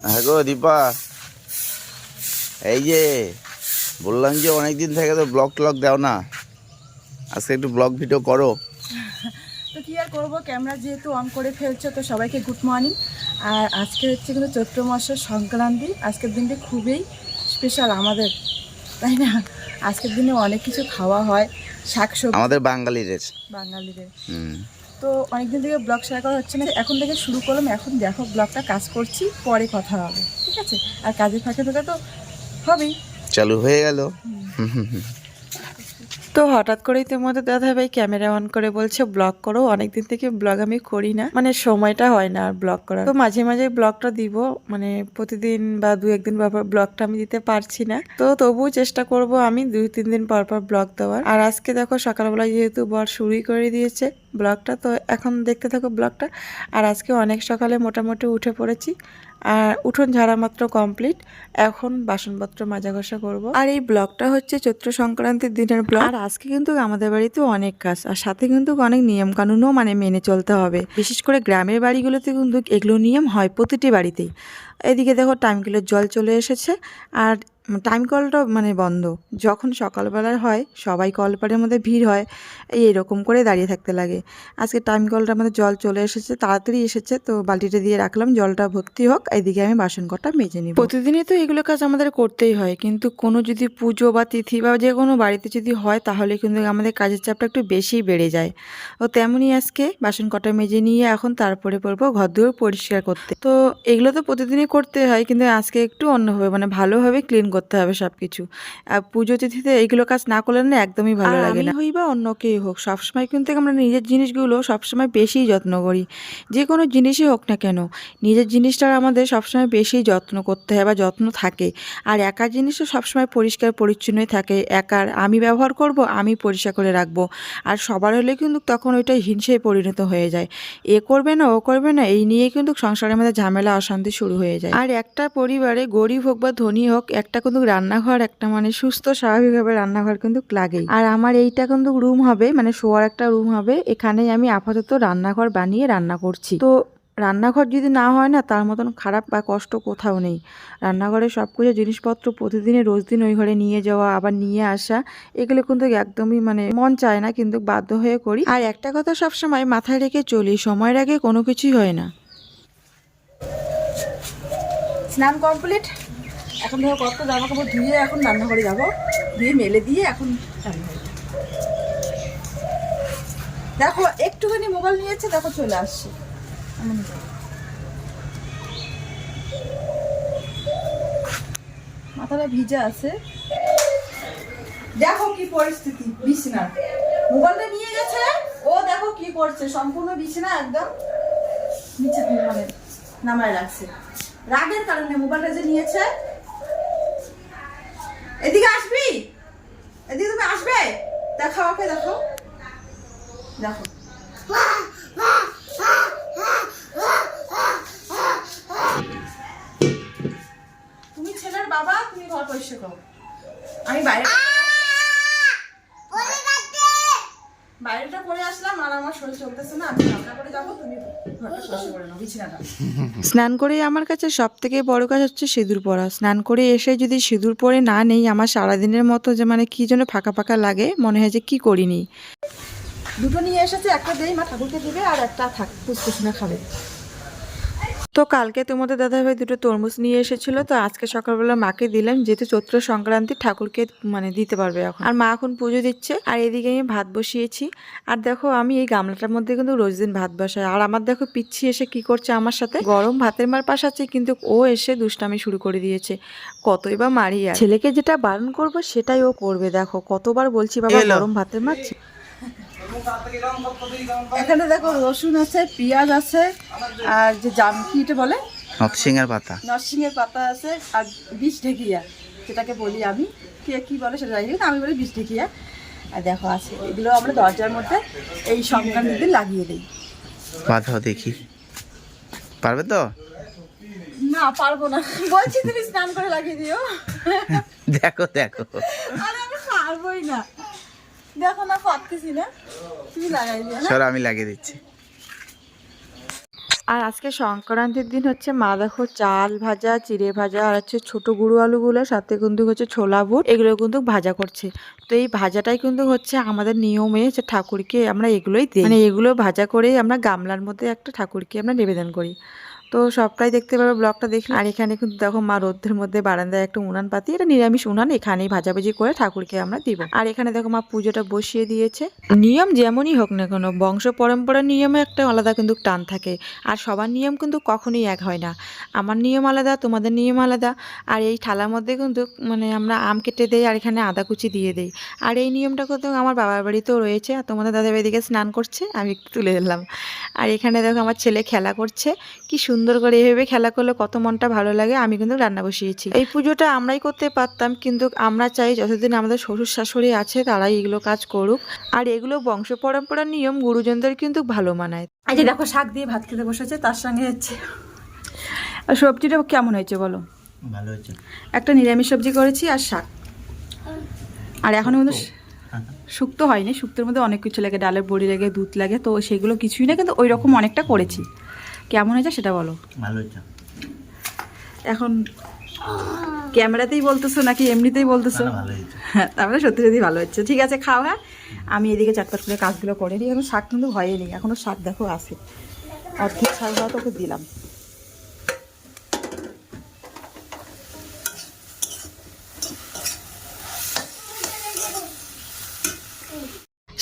হ্যাঁ গো দীপা, এই যে বললাম যে অনেকদিন থেকে তো ব্লগ ট্লগ দাও না, আজকে একটু ব্লগ ভিডিও করো। তো কী আর করবো, ক্যামেরা যেহেতু অন করে ফেলছো তো সবাইকে গুড মর্নিং। আর আজকে হচ্ছে কিন্তু চৈত্র মাসের সংক্রান্তি। আজকের দিনটি খুবই স্পেশাল আমাদের, তাই না? আজকের দিনে অনেক কিছু খাওয়া হয়, শাকসবজি আমাদের বাঙালিদের। বাঙালিদের। হুম। তো অনেকদিন থেকে ব্লগ শেয়ার করা হচ্ছে না, এখন থেকে শুরু করলাম। এখন দেখো ব্লগটা কাজ করছি, পরে কথা হবে, ঠিক আছে? আর কাজের ফাঁকে ফাঁকে তো হবেই। চালু হয়ে গেল। তো হঠাৎ করেই তোমাদের দাদাভাই ক্যামেরা অন করে বলছে ব্লগ করো। অনেকদিন থেকে ব্লগ আমি করি না, মানে সময়টা হয় না আর ব্লগ করার। তো মাঝে মাঝে ব্লগটা দিব, মানে প্রতিদিন বা দু একদিন পর পর ব্লগটা আমি দিতে পারছি না। তো তবুও চেষ্টা করব আমি 2-3 দিন পর পর ব্লগ দেওয়ার। আর আজকে দেখো সকালবেলা যেহেতু বর শুরুই করে দিয়েছে ব্লগটা, তো এখন দেখতে থাকো ব্লগটা। আর আজকে অনেক সকালে মোটামুটি উঠে পড়েছি, আর উঠোন ঝাড়া মাত্র কমপ্লিট। এখন বাসনপত্র মাজা ঘষা করব। আর এই ব্লগটা হচ্ছে চৈত্র সংক্রান্তির দিনের ব্লগ। আর আজকে কিন্তু আমাদের বাড়িতে অনেক কাজ, আর সাথে কিন্তু অনেক নিয়ম কানুনও মানে মেনে চলতে হবে। বিশেষ করে গ্রামের বাড়িগুলোতে কিন্তু এগুলো নিয়ম হয় প্রতিটি বাড়িতেই। এদিকে দেখো টাইমকলের জল চলে এসেছে, আর টাইম কলটা মানে বন্ধ। যখন সকালবেলার হয় সবাই কলপাড়ের মধ্যে ভিড় হয়, এরকম করে দাঁড়িয়ে থাকতে লাগে। আজকে টাইম কলটার মধ্যে জল চলে এসেছে, তাড়াতাড়ি এসেছে, তো বালতিটা দিয়ে রাখলাম জলটা ভর্তি হোক। এদিকে আমি বাসন কটা মেজে নিব। প্রতিদিনই তো এগুলো কাজ আমাদের করতেই হয়, কিন্তু কোনো যদি পুজো বা তিথি বা যে কোনো বাড়িতে যদি হয় তাহলে কিন্তু আমাদের কাজের চাপটা একটু বেশিই বেড়ে যায়। ও তেমনই আজকে বাসন কটা মেজে নিয়ে এখন তারপরে পড়বো ঘর দুয়ার পরিষ্কার করতে। তো এগুলো তো প্রতিদিনই করতে হয়, কিন্তু আজকে একটু অন্যভাবে মানে ভালোভাবে ক্লিন করতে হবে সবকিছু। আর পুজো তিথিতে এইগুলো কাজ না করলে না একদমই ভালো লাগে না। হই বা অন্য কেউ হোক, সবসময় কিন্তু আমরা নিজের জিনিসগুলো সবসময় বেশি যত্ন করি। যে কোনো জিনিসই হোক না কেন, নিজের জিনিসটার আমাদের সবসময় বেশি যত্ন করতে হয় বা যত্ন থাকে। আর একার জিনিসও সবসময় পরিষ্কার পরিচ্ছন্নই থাকে। একার আমি ব্যবহার করব, আমি পরিষ্কার করে রাখবো। আর সবার হলে কিন্তু তখন ওইটাই হিংসায় পরিণত হয়ে যায়। এ করবে না, ও করবে না, এই নিয়ে কিন্তু সংসারের মধ্যে ঝামেলা অশান্তি শুরু হয়ে যায়। আর একটা পরিবারে গরিব হোক বা ধনী হোক, একটা কিন্তু রান্নাঘর, একটা মানে সুস্থ স্বাভাবিকভাবে রান্নাঘর কিন্তু লাগেই। আর আমার এইটা কিন্তু রুম হবে, মানে শোয়ার একটা রুম হবে। এখানেই আমি আপাতত রান্নাঘর বানিয়ে রান্না করছি। তো রান্নাঘর যদি না হয় না, তার মতন খারাপ বা কষ্ট কোথাও নেই। রান্নাঘরে সব কিছু জিনিসপত্র প্রতিদিনে রোজ দিন ওই ঘরে নিয়ে যাওয়া আবার নিয়ে আসা, এগুলো কিন্তু একদমই মানে মন চায় না, কিন্তু বাধ্য হয়ে করি। আর একটা কথা সবসময় মাথায় রেখে চলি, সময়ের আগে কোনো কিছুই হয় না। স্নান কমপ্লিট। এখন ধরো কত জামা কাপড় ধুয়ে এখন রান্নাঘরে যাবো, ধুয়ে মেলে দিয়ে এখন রান্নাঘরে। দেখো একটুখানি মোবাইল নিয়েছে, দেখো চলে আসছে। মাথাটা ভিজে আছে, দেখো কি পরিস্থিতি বিছানার। মোবাইলটা নিয়ে গেছে, ও দেখো কি করছে, সম্পূর্ণ বিছানা একদম নিচে মানে নামায় রাখছে রাগের কারণে। মোবাইলটা যে নিয়েছে, এদিকে আসবি, এদিকে তুমি আসবে, দেখাও ওকে, দেখো দেখো। তুমি ছেলের বাবা, তুমি ঘর পরিষ্কার করো। আমি বাইরেটা করে আসলাম, আর আমার শরীর চলতেছে না, আমি রান্না করে যাবো, তুমি ঘরটা পরিষ্কার করে নাও, বিছানাটা। স্নান করে আমার কাছে সব থেকে বড় কাজ হচ্ছে সিঁদুর পরা। স্নান করে এসে যদি সিঁদুর পরে না নেই, আমার সারাদিনের মতো যে মানে কি যেন ফাঁকা ফাঁকা লাগে, মনে হয় যে কি করিনি। দুটো নিয়ে এসেছে, একটা দেই মা ঠাকুরকে দিবে, আর একটা থাক পুষ্কুসিনা খাবে। তো কালকে তোমাদের দাদাভাই দুটো তরমুজ নিয়ে এসেছিল, তো আজকে সকালবেলা মাকে দিলাম, যেহেতু চৈত্র সংক্রান্তি ঠাকুরকে মানে দিতে পারবে এখন। আর মা এখন পুজো দিচ্ছে, আর এদিকে আমি ভাত বসিয়েছি। আর দেখো আমি এই গামলাটার মধ্যে কিন্তু রোজ দিন ভাত বসাই। আর আমার দেখো পিচ্ছি এসে কি করছে আমার সাথে, গরম ভাতের মার পাশ আছে, কিন্তু ও এসে দুষ্টামি শুরু করে দিয়েছে। কতই বা মারি, আর ছেলেকে যেটা বারণ করবো সেটাই ও করবে। দেখো কতবার বলছি বাবা গরম ভাতের মার। এখানে দেখো রসুন আছে, পেঁয়াজ আছে, আর যে কি এটা বলে নরসিংহের পাতা, নরসিংহের পাতা আছে, আর বিষ ঢেকিয়া যেটাকে বলি আমি, কি বলে সেটা জানি না, আমি বলি বিষ ঢেকিয়া। আর দেখো আছে, এগুলো আমরা দরজার মধ্যে এই সংক্রান্তির দিন লাগিয়ে দিই। বাঁধাও দেখি, পারবে তো? না পারবো না, বলছি তুমি স্নান করে লাগিয়ে দিও। দেখো দেখো, আরে আমি পারবোই না, দেখো না পারতেছি না, তুমি লাগাই দিও না। সর আমি লাগিয়ে দিচ্ছি। আর আজকে সংক্রান্তির দিন হচ্ছে মা দেখো চাল ভাজা, চিড়ে ভাজা আর হচ্ছে ছোট গুঁড়ো আলুগুলো, সাথে কিন্তু হচ্ছে ছোলা বুট, এগুলো কিন্তু ভাজা করছে। তো এই ভাজাটাই কিন্তু হচ্ছে আমাদের নিয়মে, যে ঠাকুরকে আমরা এগুলোই দিই, মানে এগুলো ভাজা করেই আমরা গামলার মধ্যে একটা ঠাকুরকে আমরা নিবেদন করি। তো সবটাই দেখতে পাবে ব্লগটা দেখলে। আর এখানে কিন্তু দেখো মা রোদ্রের মধ্যে বারান্দায় একটা উনান পাতি, এটা নিরামিষ উনান, এখানেই ভাজাভাজি করে ঠাকুরকে আমরা দিব। আর এখানে দেখো মা পুজোটা বসিয়ে দিয়েছে। নিয়ম যেমনই হোক না কেন, বংশ পরম্পরার নিয়মে একটা আলাদা কিন্তু টান থাকে, আর সবার নিয়ম কিন্তু কখনোই এক হয় না। আমার নিয়ম আলাদা, তোমাদের নিয়ম আলাদা। আর এই থালার মধ্যে কিন্তু মানে আমরা আম কেটে দেই আর এখানে আদা কুচি দিয়ে দেই। আর এই নিয়মটা কিন্তু আমার বাবার বাড়িতেও রয়েছে। আর তোমাদের দাদা এদিকে স্নান করছে, আমি একটু তুলে দিলাম। আর এখানে দেখো আমার ছেলে খেলা করছে, কি সুন্দর করে এভাবে খেলা করলে কত মনটা ভালো লাগে। আমি কিন্তু রান্না বসিয়েছি। এই পুজোটা আমরাই করতে পারতাম, কিন্তু আমরা চাই যতদিন আমাদের শ্বশুর শাশুড়ি আছে তারাই এগুলো কাজ করুক। আর এগুলো বংশ পরম্পরার নিয়ম, গুরুজনদের কিন্তু ভালো মানায়। এই যে দেখো শাক দিয়ে ভাত খেতে বসেছে, তার সঙ্গে হচ্ছে আর সবজিটা কেমন হয়েছে বলো? ভালো হয়েছে। একটা নিরামিষ সবজি করেছি আর শাক। আর এখনো মধ্যে শুক্তো হয়নি, শুক্তোর মধ্যে অনেক কিছু লাগে, ডালের বড়ি লাগে, দুধ লাগে, তো সেগুলো কিছুই না, কিন্তু ওই রকম অনেকটা করেছি। কেমন হয়েছে সেটা বলো। ভালো হয়েছে। এখন ক্যামেরাতেই বলতেছো নাকি এমনিতেই বলতেছো? ভালো হয়েছে। হ্যাঁ, তারপরে সত্যি সত্যি ভালো হচ্ছে। ঠিক আছে, খাও। হ্যাঁ, আমি এদিকে চাটপাট করে কাজগুলো করে নিই। এখন শাক কিন্তু হয়নি, এখনো শাক দেখো আছে, অর্ধেক শাক হওয়া তোকে দিলাম।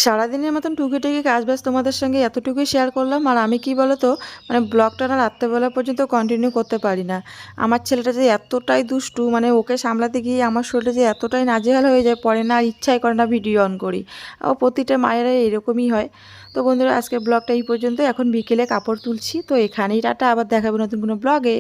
সারাদিনের মতন টুকিটাকি কাজ বাজ তোমাদের সঙ্গে এতটুকুই শেয়ার করলাম। আর আমি কি বলো তো, মানে ব্লগটা না রাত্রেবেলা পর্যন্ত কন্টিনিউ করতে পারি না। আমার ছেলেটা যে এতটাই দুষ্টু, মানে ওকে সামলাতে গিয়ে আমার শরীরটা যে এতটাই নাজেহাল হয়ে যায়, পরে না আর ইচ্ছাই করে না ভিডিও অন করি। ও প্রতিটা মায়েরা এরকমই হয়। তো বন্ধুরা, আজকে ব্লগটা এই পর্যন্ত। এখন বিকেলে কাপড় তুলছি, তো এখানেই টাটা, আবার দেখাবো নতুন কোনো ব্লগে।